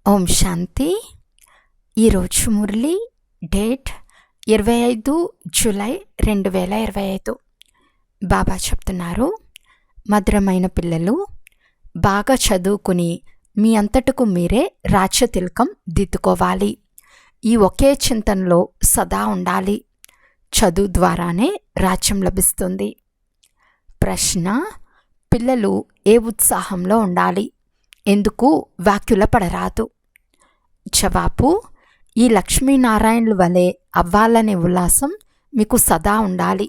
ఓం శాంతి. ఈరోజు Murali date 25 July 2025. బాబా చెప్తున్నారు, మధురమైన పిల్లలు, బాగా చదువుకుని మీ అంతటకు మీరే రాజ్య తిలకం దిద్దుకోవాలి. ఈ ఒకే చింతనలో సదా ఉండాలి. చదువు ద్వారానే రాజ్యం లభిస్తుంది. ప్రశ్న: పిల్లలు ఏ ఉత్సాహంలో ఉండాలి? ఎందుకు వ్యాఖ్యుల పడరాదు? జవాబు: ఈ లక్ష్మీనారాయణుల వలె అవ్వాలనే ఉల్లాసం మీకు సదా ఉండాలి.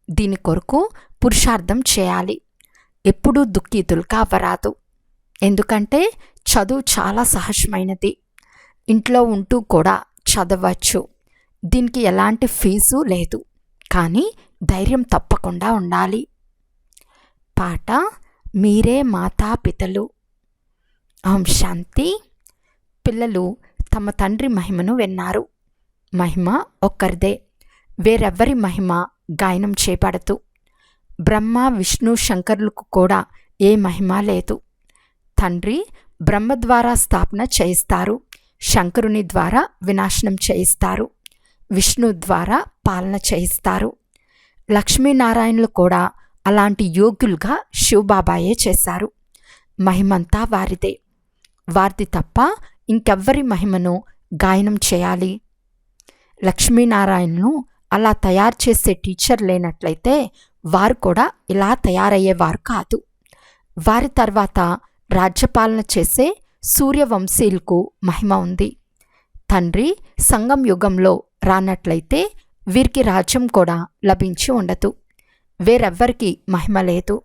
దీని కొరకు పురుషార్థం చేయాలి. ఎప్పుడూ దుఃఖితులుగా అవ్వరాదు. ఎందుకంటే చదువు చాలా సహజమైనది. ఇంట్లో ఉంటూ కూడా చదవచ్చు. దీనికి ఎలాంటి ఫీజు లేదు. కానీ ధైర్యం తప్పకుండా ఉండాలి. పాట: మీరే మాతాపితలు. ఓం శాంతి. పిల్లలు తమ తండ్రి మహిమను విన్నారు. మహిమ ఒక్కరిదే, వేరెవ్వరి మహిమ గాయనం చేయబడదు. బ్రహ్మ, విష్ణు, శంకరులకు కూడా ఏ మహిమ లేదు. తండ్రి బ్రహ్మ ద్వారా స్థాపన చేయిస్తారు, శంకరుని ద్వారా వినాశనం చేయిస్తారు, విష్ణు ద్వారా పాలన చేయిస్తారు. లక్ష్మీనారాయణులు కూడా అలాంటి యోగ్యులుగా శివబాబాయే చేశారు. మహిమంతా వారిదే. వారిది తప్ప ఇంకెవ్వరి మహిమను గాయనం చేయాలి? లక్ష్మీనారాయణను అలా తయారు చేసే టీచర్ లేనట్లయితే వారు కూడా ఇలా తయారయ్యేవారు కాదు. వారి తర్వాత రాజ్యపాలన చేసే సూర్యవంశీయులకు మహిమ ఉంది. తండ్రి సంగం యుగంలో రానట్లయితే వీరికి రాజ్యం కూడా లభించి ఉండదు. వేరెవ్వరికి మహిమ లేదు.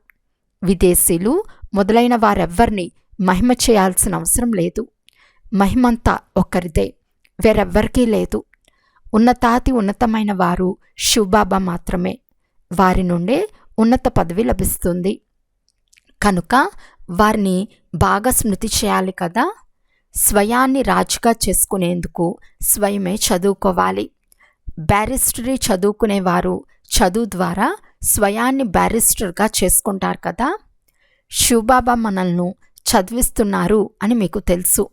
విదేశీయులు మొదలైన వారెవ్వరిని మహిమ చేయాల్సిన అవసరం లేదు. మహిమంతా ఒక్కరిదే, వేరెవ్వరికీ లేదు. ఉన్నతాతి ఉన్నతమైన వారు శివబాబా మాత్రమే. వారి నుండే ఉన్నత పదవి లభిస్తుంది. కనుక వారిని బాగా స్మృతి చేయాలి కదా. స్వయాన్ని రాజుగా చేసుకునేందుకు స్వయమే చదువుకోవాలి. బ్యారిస్టరీ చదువుకునేవారు చదువు ద్వారా స్వయాన్ని బ్యారిస్టర్గా చేసుకుంటారు కదా. శివబాబా మనల్ని చదివిస్తున్నారు అని మీకు తెలుసు.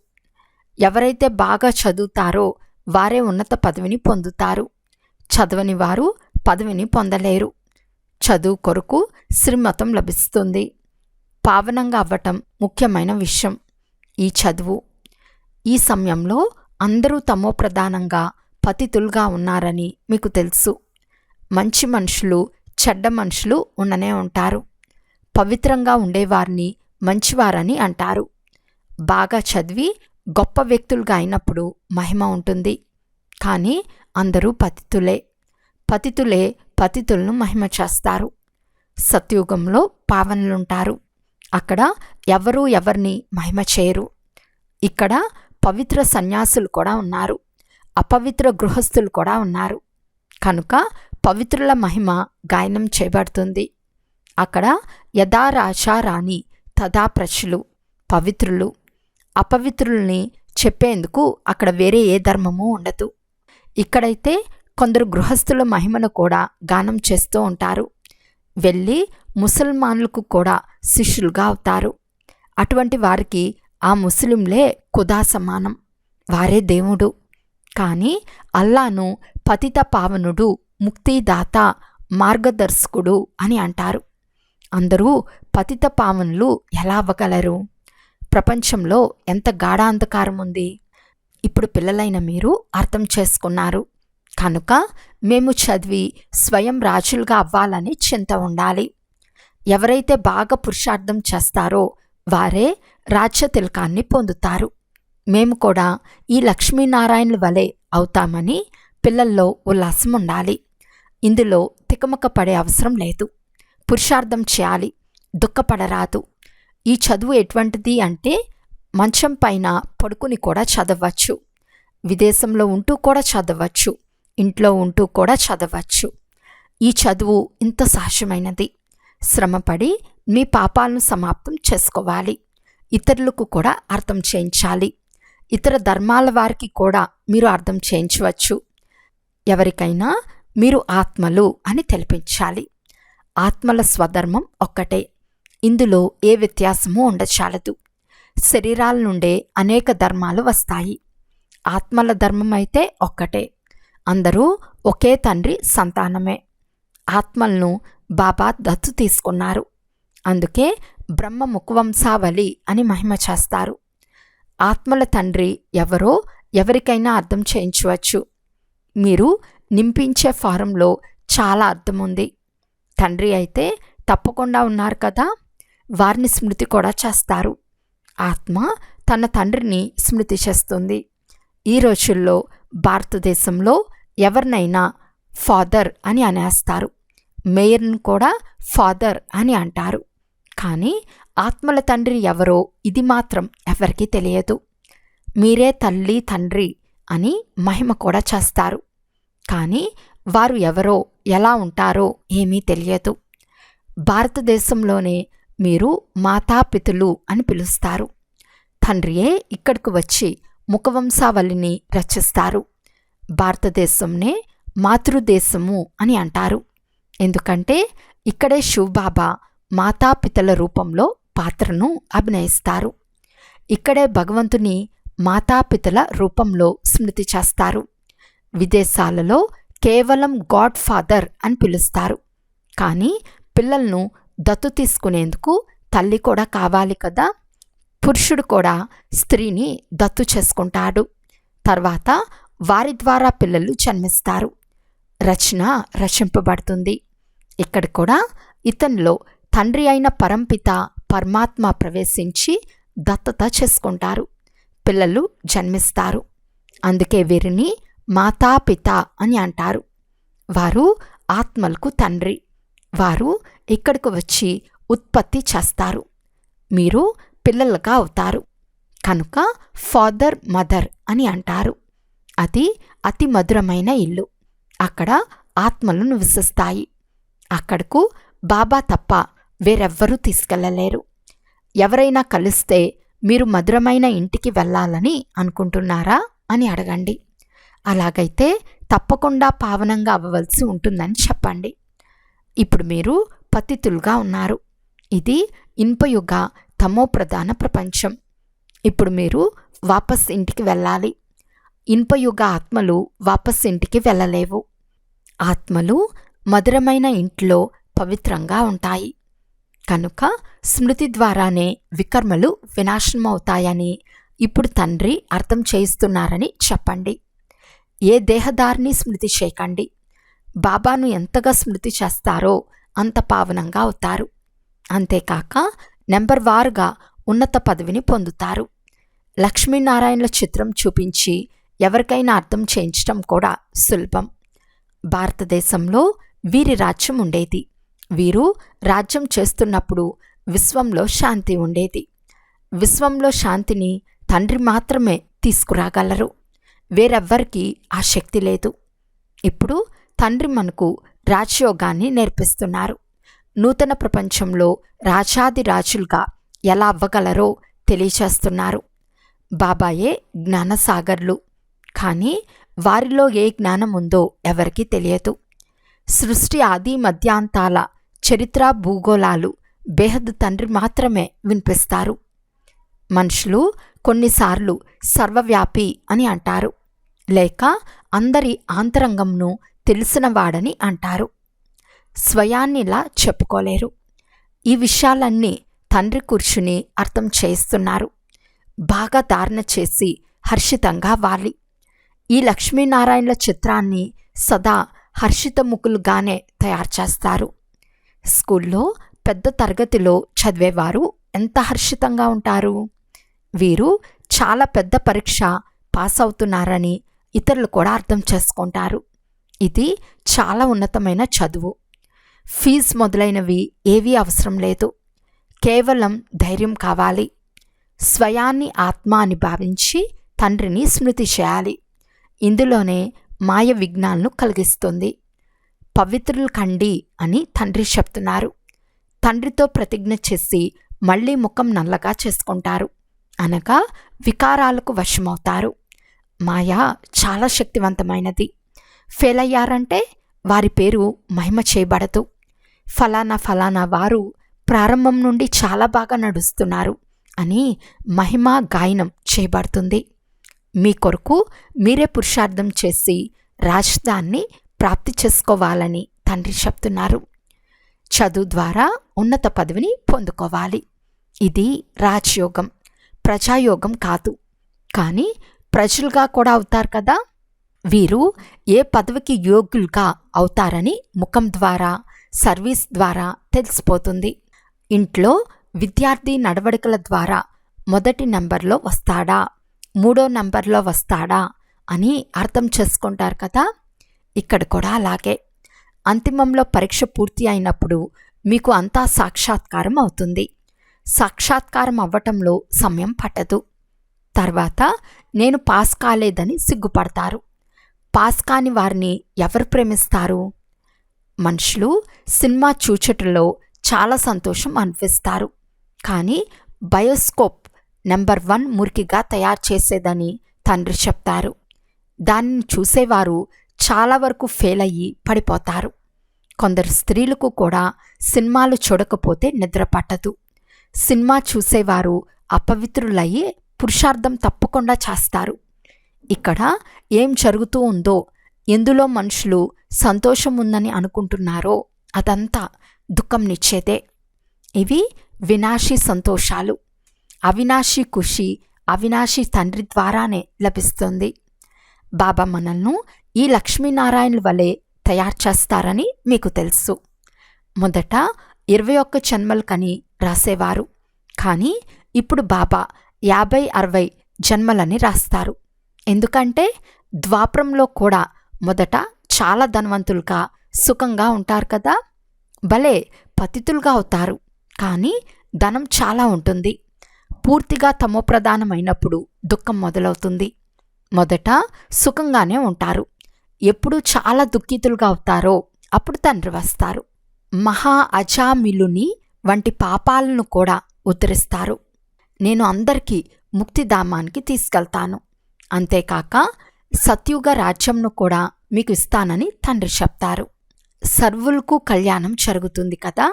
ఎవరైతే బాగా చదువుతారో వారే ఉన్నత పదవిని పొందుతారు. చదవని వారు పదవిని పొందలేరు. చదువు కొరకు శ్రీమతం లభిస్తుంది. పావనంగా అవ్వటం ముఖ్యమైన విషయం. ఈ చదువు ఈ సమయంలో అందరూ తమో ప్రధానంగా పతితులుగా ఉన్నారని మీకు తెలుసు. మంచి మనుషులు, చెడ్డ మనుషులు ఉండనే ఉంటారు. పవిత్రంగా ఉండేవారిని మంచివారని అంటారు. బాగా చదివి గొప్ప వ్యక్తులుగా అయినప్పుడు మహిమ ఉంటుంది. కానీ అందరూ పతితులే. పతితులే పతితులను మహిమ చేస్తారు. సత్యుగంలో పావనులుంటారు. అక్కడ ఎవరూ ఎవరిని మహిమ చేయరు. ఇక్కడ పవిత్ర సన్యాసులు కూడా ఉన్నారు, అపవిత్ర గృహస్థులు కూడా ఉన్నారు. కనుక పవిత్రుల మహిమ గాయనం చేయబడుతుంది. అక్కడ యథా రాజా రాణి తదా ప్రజలు. పవిత్రులు అపవిత్రుల్ని చెప్పేందుకు అక్కడ వేరే ఏ ధర్మము ఉండదు. ఇక్కడైతే కొందరు గృహస్థుల మహిమను కూడా గానం చేస్తూ ఉంటారు. వెళ్ళి ముసల్మాన్లకు కూడా శిష్యులుగా అవుతారు. అటువంటి వారికి ఆ ముస్లింలే ఖుదా సమానం. వారే దేవుడు. కానీ అల్లాను పతిత పావనుడు, ముక్తిదాత, మార్గదర్శకుడు అని అంటారు. అందరూ పతిత పావనులు ఎలా అవ్వగలరు? ప్రపంచంలో ఎంత గాఢాంధకారం ఉంది. ఇప్పుడు పిల్లలైన మీరు అర్థం చేసుకున్నారు. కనుక మేము చదివి స్వయం రాజులుగా అవ్వాలని చింత ఉండాలి. ఎవరైతే బాగా పురుషార్థం చేస్తారో వారే రాజ్య తిలకాన్ని పొందుతారు. మేము కూడా ఈ లక్ష్మీనారాయణుల వలె అవుతామని పిల్లల్లో ఉల్లాసం ఉండాలి. ఇందులో తికమక పడే అవసరం లేదు. పురుషార్థం చేయాలి, దుఃఖపడరాదు. ఈ చదువు ఎటువంటిది అంటే మంచం పైన పడుకుని కూడా చదవచ్చు. విదేశంలో ఉంటూ కూడా చదవచ్చు. ఇంట్లో ఉంటూ కూడా చదవచ్చు. ఈ చదువు ఇంత సహజమైనది. శ్రమపడి మీ పాపాలను సమాప్తం చేసుకోవాలి. ఇతరులకు కూడా అర్థం చేయించాలి. ఇతర ధర్మాల వారికి కూడా మీరు అర్థం చేయించవచ్చు. ఎవరికైనా మీరు ఆత్మలు అని తెలిపించాలి. ఆత్మల స్వధర్మం ఒక్కటే. ఇందులో ఏ వ్యత్యాసమూ ఉండచాలదు. శరీరాల నుండే అనేక ధర్మాలు వస్తాయి. ఆత్మల ధర్మం అయితే ఒక్కటే. అందరూ ఒకే తండ్రి సంతానమే. ఆత్మలను బాబా దత్తు తీసుకున్నారు. అందుకే బ్రహ్మ ముఖవంశావళి అని మహిమ చేస్తారు. ఆత్మల తండ్రి ఎవరో ఎవరికైనా అర్థం చేయించవచ్చు. మీరు నింపించే ఫారంలో చాలా అర్థం ఉంది. తండ్రి అయితే తప్పకుండా ఉన్నారు కదా, వారిని స్మృతి కూడా చేస్తారు. ఆత్మ తన తండ్రిని స్మృతి చేస్తుంది. ఈ రోజుల్లో భారతదేశంలో ఎవరినైనా ఫాదర్ అని అనేస్తారు, మేయర్ను కూడా ఫాదర్ అని అంటారు. కానీ ఆత్మల తండ్రి ఎవరో ఇది మాత్రం ఎవరికీ తెలియదు. మీరే తల్లి తండ్రి అని మహిమ కూడా చేస్తారు. కానీ వారు ఎవరో ఎలా ఉంటారో ఏమీ తెలియదు. భారతదేశంలోనే మీరు మాతాపితులు అని పిలుస్తారు. తండ్రియే ఇక్కడికి వచ్చి ముఖవంశావళిని రచిస్తారు. భారతదేశంనే మాతృదేశము అని అంటారు. ఎందుకంటే ఇక్కడే శివబాబా మాతాపితల రూపంలో పాత్రను అభినయిస్తారు. ఇక్కడే భగవంతుని మాతాపితల రూపంలో స్మృతి చేస్తారు. విదేశాలలో కేవలం గాడ్ ఫాదర్ అని పిలుస్తారు. కానీ పిల్లలను దత్తు తీసుకునేందుకు తల్లి కూడా కావాలి కదా. పురుషుడు కూడా స్త్రీని దత్తు చేసుకుంటాడు. తర్వాత వారి ద్వారా పిల్లలు జన్మిస్తారు. రచన రచింపబడుతుంది. ఇక్కడ కూడా ఇతనిలో తండ్రి అయిన పరంపిత పరమాత్మ ప్రవేశించి దత్తత చేసుకుంటారు. పిల్లలు జన్మిస్తారు. అందుకే వీరిని మాతాపిత అని అంటారు. వారు ఆత్మలకు తండ్రి. వారు ఇక్కడికి వచ్చి ఉత్పత్తి చేస్తారు. మీరు పిల్లలుగా అవుతారు. కనుక ఫాదర్ మదర్ అని అంటారు. అది అతి మధురమైన ఇల్లు. అక్కడ ఆత్మలు నివసిస్తాయి. అక్కడకు బాబా తప్ప వేరెవ్వరూ తీసుకెళ్ళలేరు. ఎవరైనా కలిస్తే మీరు మధురమైన ఇంటికి వెళ్ళాలని అనుకుంటున్నారా అని అడగండి. అలాగైతే తప్పకుండా పావనంగా అవ్వవలసి ఉంటుందని చెప్పండి. ఇప్పుడు మీరు పతితులుగా ఉన్నారు. ఇది ఇనుపయుగ తమో ప్రధాన ప్రపంచం. ఇప్పుడు మీరు వాపస్ ఇంటికి వెళ్ళాలి. ఇనుపయుగ ఆత్మలు వాపస్ ఇంటికి వెళ్ళలేవు. ఆత్మలు మధురమైన ఇంట్లో పవిత్రంగా ఉంటాయి. కనుక స్మృతి ద్వారానే వికర్మలు వినాశనమవుతాయని ఇప్పుడు తండ్రి అర్థం చేయిస్తున్నారని చెప్పండి. ఏ దేహదారిని స్మృతి చేయకండి. బాబాను ఎంతగా స్మృతి చేస్తారో అంత పావనంగా అవుతారు. అంతేకాక నెంబర్ వారుగా ఉన్నత పదవిని పొందుతారు. లక్ష్మీనారాయణల చిత్రం చూపించి ఎవరికైనా అర్థం చేయించడం కూడా సులభం. భారతదేశంలో వీరి రాజ్యం ఉండేది. వీరు రాజ్యం చేస్తున్నప్పుడు విశ్వంలో శాంతి ఉండేది. విశ్వంలో శాంతిని తండ్రి మాత్రమే తీసుకురాగలరు. వేరెవ్వరికీ ఆ శక్తి లేదు. ఇప్పుడు తండ్రి మనకు రాజయోగాన్ని నేర్పిస్తున్నారు. నూతన ప్రపంచంలో రాజాది రాజులుగా ఎలా అవ్వగలరో తెలియచేస్తున్నారు. బాబాయే జ్ఞానసాగర్లు. కానీ వారిలో ఏ జ్ఞానం ఉందో ఎవరికీ తెలియదు. సృష్టి ఆది మధ్యాంతాల చరిత్ర భూగోళాలు బేహద్ తండ్రి మాత్రమే వినిపిస్తారు. మనుషులు కొన్నిసార్లు సర్వవ్యాపి అని అంటారు, లేక అందరి ఆంతరంగంను తెలిసినవాడని అంటారు. స్వయాన్నిలా చెప్పుకోలేరు. ఈ విషయాలన్నీ తండ్రి కూర్చుని అర్థం చేయిస్తున్నారు. బాగా ధారణ చేసి హర్షితంగా వాలి. ఈ లక్ష్మీనారాయణల చిత్రాన్ని సదా హర్షితముఖులుగానే తయారు చేస్తారు. స్కూల్లో పెద్ద తరగతిలో చదివేవారు ఎంత హర్షితంగా ఉంటారు. వీరు చాలా పెద్ద పరీక్ష పాస్ అవుతున్నారని ఇతరులు కూడా అర్థం చేసుకుంటారు. ఇది చాలా ఉన్నతమైన చదువు. ఫీజు మొదలైనవి ఏవీ అవసరం లేదు. కేవలం ధైర్యం కావాలి. స్వయాన్ని ఆత్మ అని భావించి తండ్రిని స్మృతి చేయాలి. ఇందులోనే మాయ విఘ్నాలను కలిగిస్తుంది. పవిత్రులు కండి అని తండ్రి చెప్తున్నారు. తండ్రితో ప్రతిజ్ఞ చేసి మళ్ళీ ముఖం నల్లగా చేసుకుంటారు. అనగా వికారాలకు వశమవుతారు. మాయ చాలా శక్తివంతమైనది. ఫెయిల్ అయ్యారంటే వారి పేరు మహిమ చేయబడదు. ఫలానా ఫలానా వారు ప్రారంభం నుండి చాలా బాగా నడుస్తున్నారు అని మహిమా గాయనం చేయబడుతుంది. మీ కొరకు మీరే పురుషార్థం చేసి రాజధాన్ని ప్రాప్తి చేసుకోవాలని తండ్రి చెప్తున్నారు. చదువు ద్వారా ఉన్నత పదవిని పొందుకోవాలి. ఇది రాజయోగం, ప్రజాయోగం కాదు. కానీ ప్రజలుగా కూడా అవుతారు కదా. వీరు ఏ పదవికి యోగ్యులుగా అవుతారని ముఖం ద్వారా, సర్వీస్ ద్వారా తెలిసిపోతుంది. ఇంట్లో విద్యార్థి నడవడికల ద్వారా మొదటి నంబర్లో వస్తాడా, మూడో నంబర్లో వస్తాడా అని అర్థం చేసుకుంటారు కదా. ఇక్కడ కూడా అలాగే అంతిమంలో పరీక్ష పూర్తి అయినప్పుడు మీకు అంతా సాక్షాత్కారం అవుతుంది. సాక్షాత్కారం అవ్వటంలో సమయం పట్టదు. తర్వాత నేను పాస్ కాలేదని సిగ్గుపడతారు. పాస్ కాని వారిని ఎవరు ప్రేమిస్తారు? మనుషులు సినిమా చూచటంలో చాలా సంతోషం అనిపిస్తారు. కానీ బయోస్కోప్ నెంబర్ 1 మురికిగా తయారు చేసేదని తండ్రి చెప్తారు. దానిని చూసేవారు చాలా వరకు ఫెయిల్ అయ్యి పడిపోతారు. కొందరు స్త్రీలకు కూడా సినిమాలు చూడకపోతే నిద్ర పట్టదు. సినిమా చూసేవారు అపవిత్రులయ్యి పురుషార్థం తప్పకుండా చేస్తారు. ఇక్కడ ఏం జరుగుతూ ఉందో, ఎందులో మనుషులు సంతోషం ఉందని అనుకుంటున్నారో అదంతా దుఃఖంనిచ్చేదే. ఇవి వినాశీ సంతోషాలు. అవినాశీ ఖుషి అవినాశీ తండ్రి ద్వారానే లభిస్తుంది. బాబా మనల్ని ఈ లక్ష్మీనారాయణుల వలె తయారు చేస్తారని మీకు తెలుసు. మొదట 21 జన్మలకని రాసేవారు. కానీ ఇప్పుడు బాబా 50-60 జన్మలని రాస్తారు. ఎందుకంటే ద్వాపరంలో కూడా మొదట చాలా ధనవంతులుగా సుఖంగా ఉంటారు కదా. భలే పతితులుగా అవుతారు. కానీ ధనం చాలా ఉంటుంది. పూర్తిగా తమోప్రధానమైనప్పుడు దుఃఖం మొదలవుతుంది. మొదట సుఖంగానే ఉంటారు. ఎప్పుడు చాలా దుఃఖితులుగా అవుతారో అప్పుడు తండ్రి వస్తారు. మహా అజామిలుని వంటి పాపాలను కూడా ఉద్ధరిస్తారు. నేను అందరికీ ముక్తిధామానికి తీసుకెళ్తాను. అంతేకాక సత్యుగ రాజ్యంను కూడా మీకు ఇస్తానని తండ్రి చెప్తారు. సర్వులకు కళ్యాణం జరుగుతుంది కదా.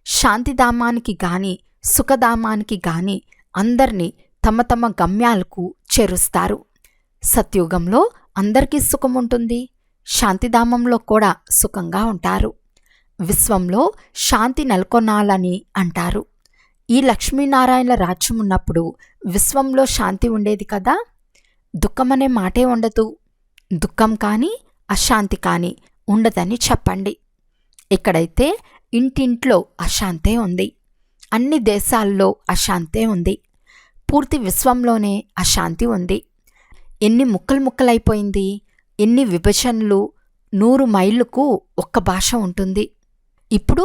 శాంతిధామానికి గాని సుఖధామానికి గాని అందరినీ తమ తమ గమ్యాలకు చేరుస్తారు. సత్యుగంలో అందరికీ సుఖం ఉంటుంది. శాంతిధామంలో కూడా సుఖంగా ఉంటారు. విశ్వంలో శాంతి నెలకొనాలని అంటారు. ఈ లక్ష్మీనారాయణల రాజ్యం ఉన్నప్పుడు విశ్వంలో శాంతి ఉండేది కదా. దుఃఖమనే మాటే ఉండదు. దుఃఖం కానీ అశాంతి కానీ ఉండదని చెప్పండి. ఇక్కడైతే ఇంటింట్లో అశాంతే ఉంది. అన్ని దేశాల్లో అశాంతే ఉంది. పూర్తి విశ్వంలోనే అశాంతి ఉంది. ఎన్ని ముక్కలు ముక్కలైపోయింది. ఎన్ని విభజనలు. 100 మైళ్ళకు ఒక్క భాష ఉంటుంది. ఇప్పుడు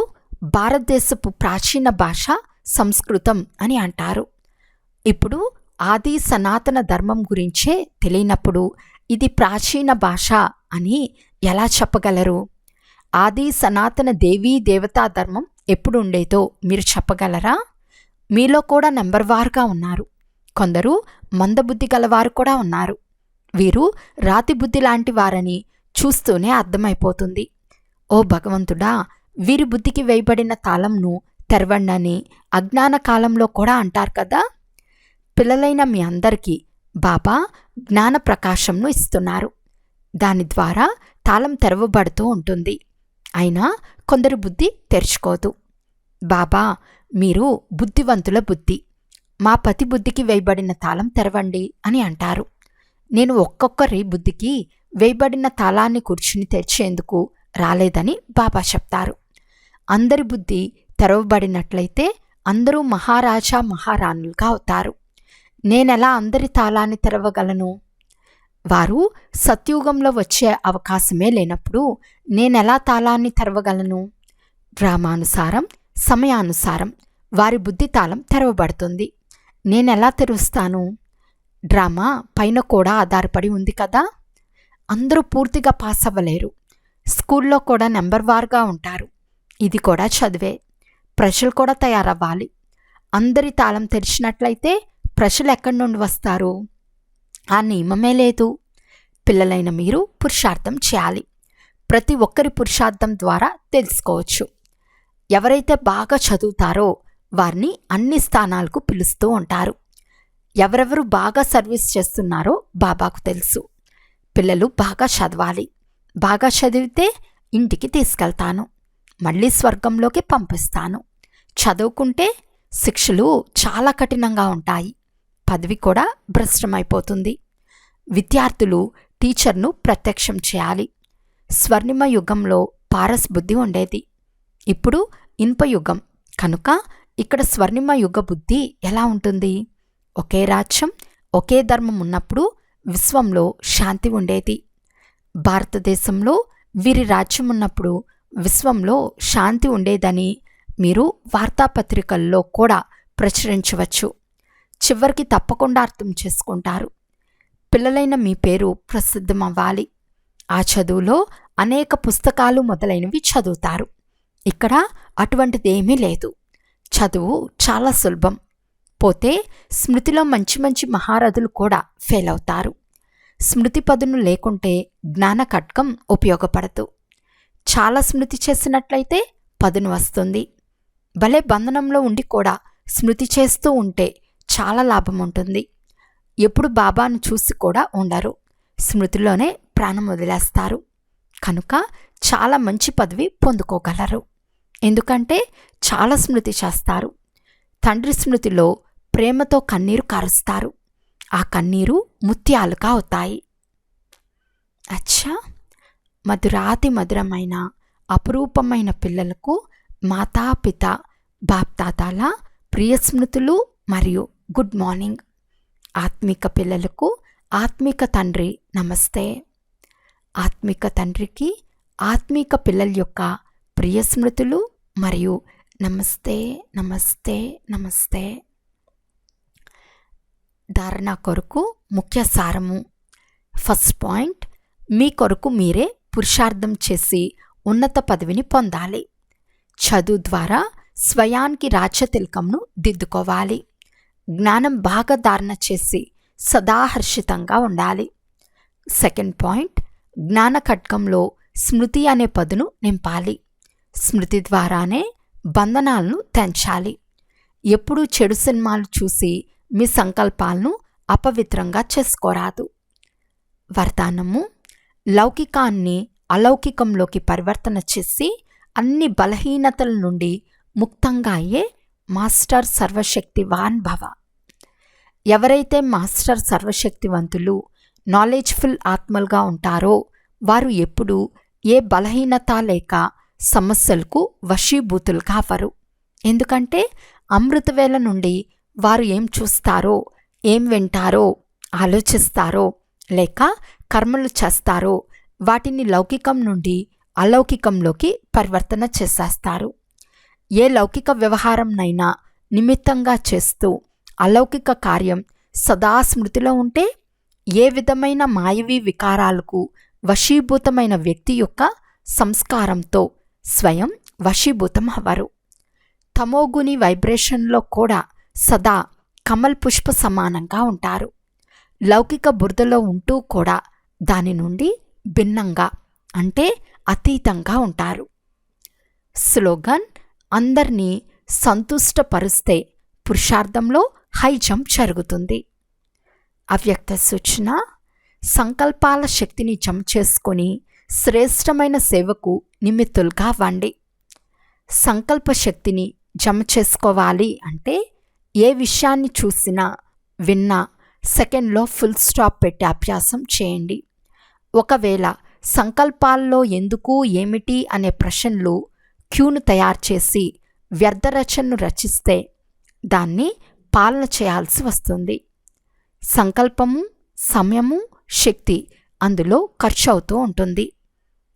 భారతదేశపు ప్రాచీన భాష సంస్కృతం అని అంటారు. ఇప్పుడు ఆది సనాతన ధర్మం గురించే తెలియనప్పుడు ఇది ప్రాచీన భాష అని ఎలా చెప్పగలరు? ఆది సనాతన దేవీ దేవతా ధర్మం ఎప్పుడు ఉండేదో మీరు చెప్పగలరా? మీలో కూడా నెంబర్వారుగా ఉన్నారు. కొందరు మందబుద్ధి గలవారు కూడా ఉన్నారు. వీరు రాతి బుద్ధి లాంటి వారని చూస్తూనే అర్థమైపోతుంది. ఓ భగవంతుడా, వీరి బుద్ధికి వేయబడిన తాళంను తెరవండని అజ్ఞాన కాలంలో కూడా అంటారు కదా. పిల్లలైన మీ అందరికీ బాబా జ్ఞాన ప్రకాశంను ఇస్తున్నారు. దాని ద్వారా తాళం తెరవబడుతూ ఉంటుంది. అయినా కొందరు బుద్ధి తెరుచుకోదు. బాబా, మీరు బుద్ధివంతుల బుద్ధి, మా పతి బుద్ధికి వేయబడిన తాళం తెరవండి అని అంటారు. నేను ఒక్కొక్కరి బుద్ధికి వేయబడిన తాళాన్ని కూర్చుని తెరిచేందుకు రాలేదని బాబా చెప్తారు. అందరి బుద్ధి తెరవబడినట్లయితే అందరూ మహారాజా మహారాణులుగా అవుతారు. నేనెలా అందరి తాళాన్ని తెరవగలను? వారు సత్యుగంలో వచ్చే అవకాశమే లేనప్పుడు నేనెలా తాళాన్ని తెరవగలను? డ్రామానుసారం సమయానుసారం వారి బుద్ధి తాళం తెరవబడుతుంది. నేనెలా తెరుస్తాను? డ్రామా పైన కూడా ఆధారపడి ఉంది కదా. అందరూ పూర్తిగా పాస్ అవ్వలేరు. స్కూల్లో కూడా నెంబర్వారుగా ఉంటారు. ఇది కూడా చదివే. ప్రజలు కూడా తయారవ్వాలి. అందరి తాళం తెరిచినట్లయితే ప్రజలు ఎక్కడి నుండి వస్తారు? ఆ నియమమే లేదు. పిల్లలైన మీరు పురుషార్థం చేయాలి. ప్రతి ఒక్కరి పురుషార్థం ద్వారా తెలుసుకోవచ్చు. ఎవరైతే బాగా చదువుతారో వారిని అన్ని స్థానాలకు పిలుస్తూ ఉంటారు. ఎవరెవరు బాగా సర్వీస్ చేస్తున్నారో బాబాకు తెలుసు. పిల్లలు బాగా చదవాలి, బాగా చదివితే ఇంటికి తీసుకెళ్తాను, మళ్ళీ స్వర్గంలోకి పంపిస్తాను. చదువుకుంటే శిక్షలు చాలా కఠినంగా ఉంటాయి, పదవి కూడా భ్రష్టమైపోతుంది. విద్యార్థులు టీచర్ను ప్రత్యక్షం చేయాలి. స్వర్ణిమ యుగంలో పారస్ బుద్ధి ఉండేది, ఇప్పుడు ఇనుప యుగం కనుక ఇక్కడ స్వర్ణిమ యుగ బుద్ధి ఎలా ఉంటుంది? ఒకే రాజ్యం, ఒకే ధర్మం ఉన్నప్పుడు విశ్వంలో శాంతి ఉండేది. భారతదేశంలో వీరి రాజ్యం ఉన్నప్పుడు విశ్వంలో శాంతి ఉండేదని మీరు వార్తాపత్రికల్లో కూడా ప్రచురించవచ్చు. చివరికి తప్పకుండా అర్థం చేసుకుంటారు. పిల్లలైన మీ పేరు ప్రసిద్ధమవ్వాలి. ఆ చదువులో అనేక పుస్తకాలు మొదలైనవి చదువుతారు. ఇక్కడ అటువంటిది ఏమీ లేదు. చదువు చాలా సులభం. పోతే స్మృతిలో మంచి మంచి మహారథులు కూడా ఫెయిల్ అవుతారు. స్మృతి పదును లేకుంటే జ్ఞాన ఖడ్గం ఉపయోగపడదు. చాలా స్మృతి చేసినట్లయితే పదును వస్తుంది. భలే బంధనంలో ఉండి కూడా స్మృతి చేస్తూ ఉంటే చాలా లాభం ఉంటుంది. ఎప్పుడు బాబాను చూసి కూడా ఉండరు, స్మృతిలోనే ప్రాణం వదిలేస్తారు. కనుక చాలా మంచి పదవి పొందుకోగలరు. ఎందుకంటే చాలా స్మృతి చేస్తారు. తండ్రి స్మృతిలో ప్రేమతో కన్నీరు కారుస్తారు. ఆ కన్నీరు ముత్యాలుగా అవుతాయి. అచ్చా, మధురాతి మధురమైన అపురూపమైన పిల్లలకు మాతాపిత బాప్దాదాల ప్రియ స్మృతులు మరియు గుడ్ మార్నింగ్. ఆత్మిక పిల్లలకు ఆత్మిక తండ్రి నమస్తే. ఆత్మిక తండ్రికి ఆత్మిక పిల్లల యొక్క ప్రియ స్మృతులు మరియు నమస్తే నమస్తే నమస్తే. ధారణ కొరకు ముఖ్య సారము. ఫస్ట్ పాయింట్, మీ కొరకు మీరే పురుషార్థం చేసి ఉన్నత పదవిని పొందాలి. చదువు ద్వారా స్వయానికి రాజ్యతిలకంను దిద్దుకోవాలి. జ్ఞానం బాగా ధారణ చేసి సదా హర్షితంగా ఉండాలి. సెకండ్ పాయింట్, జ్ఞాన ఖడ్గంలో స్మృతి అనే పదును నింపాలి. స్మృతి ద్వారానే బంధనాలను తెంచాలి. ఎప్పుడూ చెడు సినిమాలు చూసి మీ సంకల్పాలను అపవిత్రంగా చేసుకోరాదు. వరదానము, లౌకికాన్ని అలౌకికంలోకి పరివర్తన చేసి అన్ని బలహీనతల నుండి ముక్తంగా అయ్యే మాస్టర్ సర్వశక్తివాన్ భవ. ఎవరైతే మాస్టర్ సర్వశక్తివంతులు నాలెడ్జ్ఫుల్ ఆత్మలుగా ఉంటారో వారు ఎప్పుడూ ఏ బలహీనత లేక సమస్యలకు వశీభూతులు కావరు. ఎందుకంటే అమృతవేళ నుండి వారు ఏం చూస్తారో, ఏం వింటారో, ఆలోచిస్తారో లేక కర్మలు చేస్తారో వాటిని లౌకికం నుండి అలౌకికంలోకి పరివర్తన చేసేస్తారు. ఏ లౌకిక వ్యవహారంనైనా నిమిత్తంగా చేస్తూ అలౌకిక కార్యం సదా స్మృతిలో ఉంటే ఏ విధమైన మాయవీ వికారాలకు వశీభూతమైన వ్యక్తి యొక్క సంస్కారంతో స్వయం వశీభూతం అవ్వరు. తమోగుని వైబ్రేషన్లో కూడా సదా కమల్ పుష్ప సమానంగా ఉంటారు. లౌకిక బురదలో ఉంటూ కూడా దాని నుండి భిన్నంగా అంటే అతీతంగా ఉంటారు. స్లోగన్, అందరినీ సంతుష్టపరుస్తే పురుషార్థంలో హై జంప్ జరుగుతుంది. అవ్యక్త సూచన, సంకల్పాల శక్తిని జంప్ చేసుకొని శ్రేష్టమైన సేవకు నిమిత్తులుగా అవ్వండి. సంకల్ప శక్తిని జమ చేసుకోవాలి అంటే ఏ విషయాన్ని చూసినా విన్నా సెకండ్లో ఫుల్ స్టాప్ పెట్టి అభ్యాసం చేయండి. ఒకవేళ సంకల్పాల్లో ఎందుకు ఏమిటి అనే ప్రశ్నలు క్యూను తయారు చేసి వ్యర్థరచనను రచిస్తే దాన్ని పాలన చేయాల్సి వస్తుంది. సంకల్పము, సమయము, శక్తి అందులో ఖర్చు అవుతూ ఉంటుంది.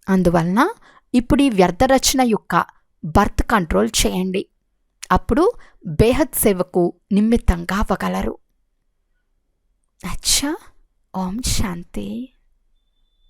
అందువలన ఇప్పుడు ఈ వ్యర్థరచన యొక్క బర్త్ కంట్రోల్ చేయండి. అప్పుడు బేహద్ సేవకు నిమిత్తంగా అవ్వగలరు. అచ్చా, ఓం శాంతి.